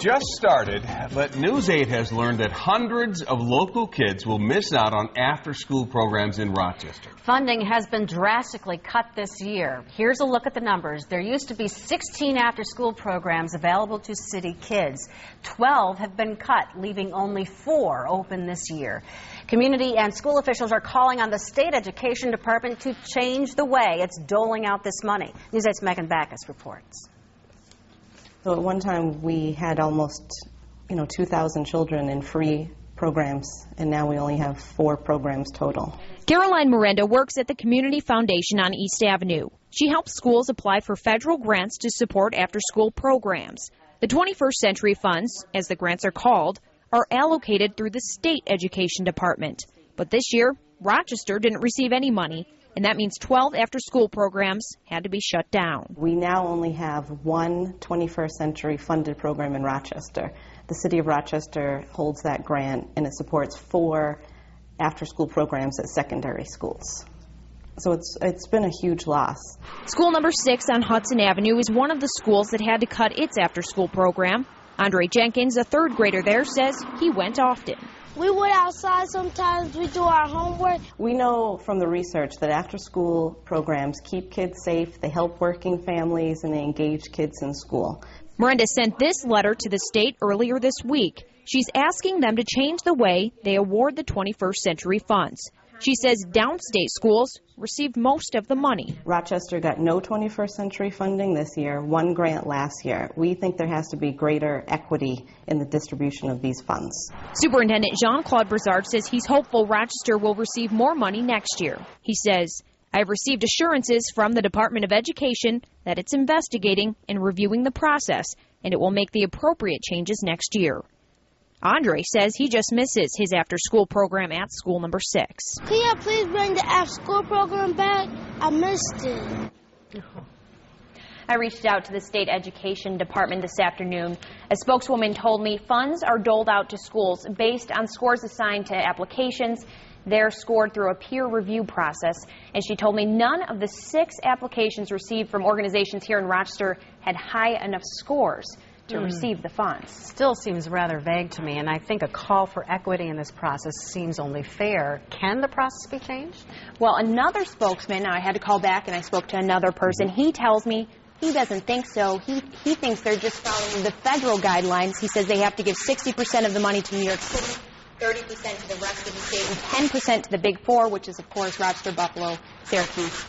just started, but News 8 has learned that hundreds of local kids will miss out on after-school programs in Rochester. Funding has been drastically cut this year. Here's a look at the numbers. There used to be 16 after-school programs available to city kids. 12 have been cut, leaving only 4 open this year. Community and school officials are calling on the state education department to change the way it's doling out this money. News 8's Megan Backus reports. So at one time we had almost, 2,000 children in free programs, and now we only have 4 programs total. Caroline Merenda works at the Community Foundation on East Avenue. She helps schools apply for federal grants to support after-school programs. The 21st Century Funds, as the grants are called, are allocated through the state education department. But this year, Rochester didn't receive any money, and that means 12 after-school programs had to be shut down. We now only have one 21st Century funded program in Rochester. The city of Rochester holds that grant, and it supports 4 after-school programs at secondary schools. So it's been a huge loss. School number 6 on Hudson Avenue is one of the schools that had to cut its after-school program. Andre Jenkins, a 3rd grader there, says he went often. We went outside sometimes, we do our homework. We know from the research that after-school programs keep kids safe, they help working families, and they engage kids in school. Merenda sent this letter to the state earlier this week. She's asking them to change the way they award the 21st Century Funds. She says downstate schools received most of the money. Rochester got no 21st Century funding this year, 1 grant last year. We think there has to be greater equity in the distribution of these funds. Superintendent Jean-Claude Brizard says he's hopeful Rochester will receive more money next year. He says, "I have received assurances from the Department of Education that it's investigating and reviewing the process, and it will make the appropriate changes next year." Andre says he just misses his after-school program at school number 6. Can you please bring the after-school program back? I missed it. I reached out to the state education department this afternoon. A spokeswoman told me funds are doled out to schools based on scores assigned to applications. They're scored through a peer review process. And she told me none of the 6 applications received from organizations here in Rochester had high enough scores to receive the funds. Still seems rather vague to me, and I think a call for equity in this process seems only fair. Can the process be changed? Well, another spokesman, now I had to call back and I spoke to another person, he tells me he doesn't think so. He thinks they're just following the federal guidelines. He says they have to give 60% of the money to New York City, 30% to the rest of the state, and 10% to the Big 4, which is, of course, Rochester, Buffalo, Syracuse,